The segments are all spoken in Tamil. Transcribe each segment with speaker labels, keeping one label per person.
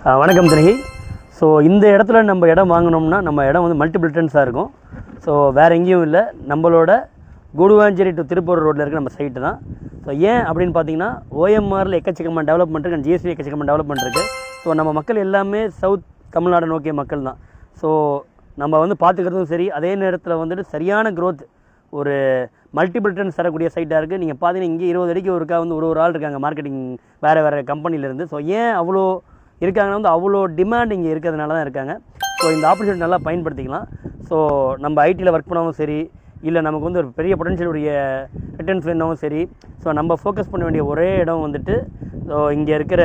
Speaker 1: வணக்கம் தினகி. ஸோ இந்த இடத்துல நம்ம இடம் வாங்கினோம்னா நம்ம இடம் வந்து மல்டிபிள் டென்ஸாக இருக்கும். ஸோ வேறு எங்கேயும் இல்லை, நம்மளோட கூடுவாஞ்சேரி டு திருப்பூர் ரோட்டில் இருக்க நம்ம சைட்டு தான். ஸோ ஏன் அப்படின்னு பார்த்தீங்கன்னா ஓஎம்ஆரில் எக்கச்சக்கமான டெவலப்மெண்ட் இருக்குது, ஜிஎஸ்டி எக்கச்சக்கமான டெவலப்மெண்ட் இருக்குது. ஸோ நம்ம மக்கள் எல்லாமே சவுத் தமிழ்நாடு நோக்கிய மக்கள் தான். ஸோ நம்ம வந்து பார்த்துக்கிறதும் சரி, அதே நேரத்தில் வந்துட்டு சரியான க்ரோத், ஒரு மல்டிபிள் டென்ஸ் தரக்கூடிய சைட்டாக இருக்குது. நீங்கள் பார்த்தீங்கன்னா இங்கே 20 அடிக்கு ஒருக்கா வந்து ஒரு ஆள் இருக்காங்க மார்க்கெட்டிங் வேறு கம்பெனிலேருந்து. ஸோ ஏன் அவ்வளோ இருக்காங்கன்னா வந்து அவ்வளோ டிமாண்ட் இங்கே இருக்கிறதுனால தான் இருக்காங்க. ஸோ இந்த ஆப்பர்ச்சுனிட்டி நல்லா பயன்படுத்திக்கலாம். ஸோ நம்ம ஐடியில் ஒர்க் பண்ணவும் சரி, இல்லை நமக்கு வந்து ஒரு பெரிய பொட்டன்ஷியல் உடைய ரிட்டர்ன்ஸ் வேணாலும் சரி, ஸோ நம்ம ஃபோக்கஸ் பண்ண வேண்டிய ஒரே இடம் வந்துட்டு ஸோ இங்கே இருக்கிற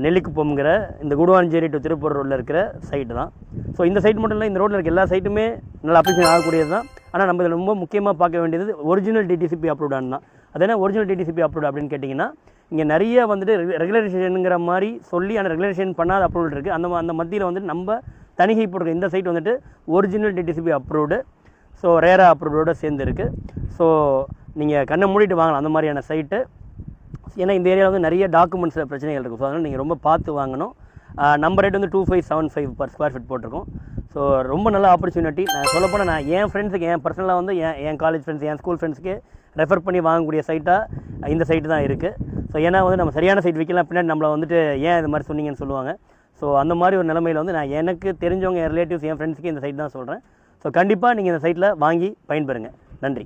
Speaker 1: நெல்லிக்குப்பம்ங்கிற இந்த கூடுவாஞ்சேரி டு திருப்பூர் ரோட்டில் இருக்கிற சைட்டு தான். ஸோ இந்த சைட் மட்டும் இல்லை, இந்த ரோட்டில் இருக்க எல்லா சைட்டுமே நல்லா அப்ரிஷியேட் ஆகக்கூடியது தான். ஆனால் நம்ம இதில் ரொம்ப முக்கியமாக பார்க்க வேண்டியது ஒரிஜினல் டிடிசிபி அப்ரூவ்டான்னு தான். அது என்ன ஒரிஜினல் டிடிசிபி அப்ரூவ்ட் அப்படின்னு கேட்டிங்கன்னா, இங்கே நிறைய வந்துட்டு ரெகுலேஷனுங்கிற மாதிரி சொல்லி ஆனால் ரெகுலேஷன் பண்ணாத அப்ரூவல் இருக்குது. அந்த மத்தியில் வந்துட்டு நம்ம தணிகை போட்டிருக்க இந்த சைட் வந்துட்டு ஒரிஜினல் டிடிசிபி அப்ரூவ்டு, ஸோ ரேரா அப்ரூவ்டோடு சேர்ந்து இருக்குது. ஸோ நீங்கள் கண்ணை மூடிட்டு வாங்கலாம் அந்த மாதிரியான சைட்டு. ஏன்னா இந்த ஏரியாவில் வந்து நிறைய டாக்குமெண்ட்ஸில் பிரச்சனைகள் இருக்கும். ஸோ அதனால் நீங்கள் ரொம்ப பார்த்து வாங்கணும். நம்ம ரேட் வந்து 2575 per ஸ்கொயர் ஃபீட் போட்டிருக்கோம். ஸோ ரொம்ப நல்ல ஆப்பர்ச்சுனிட்டி. நான் சொல்லப்போனால் நான் என் ஃப்ரெண்ட்ஸுக்கு, என் பர்சனலாக வந்து என் காலேஜ் ஃப்ரெண்ட்ஸ், என் ஸ்கூல் ஃப்ரெண்ட்ஸுக்கு ரெஃபர் பண்ணி வாங்கக்கூடிய சைட்டாக இந்த சைட்டு தான் இருக்குது. ஸோ ஏன்னா வந்து நம்ம சரியான சைட் விற்கலாம், பின்னாடி நம்மளை வந்துட்டு ஏன் இது மாதிரி சொன்னீங்கன்னு சொல்லுவாங்க. ஸோ அந்த மாதிரி ஒரு நிலைமையில் வந்து நான் எனக்கு தெரிஞ்சவங்க, என் ரிலேட்டிவ்ஸ், என் ஃப்ரெண்ட்ஸுக்கு இந்த சைட் தான் சொல்கிறேன். ஸோ கண்டிப்பாக நீங்கள் இந்த சைட்டில் வாங்கி பயன்பெறுங்க. நன்றி.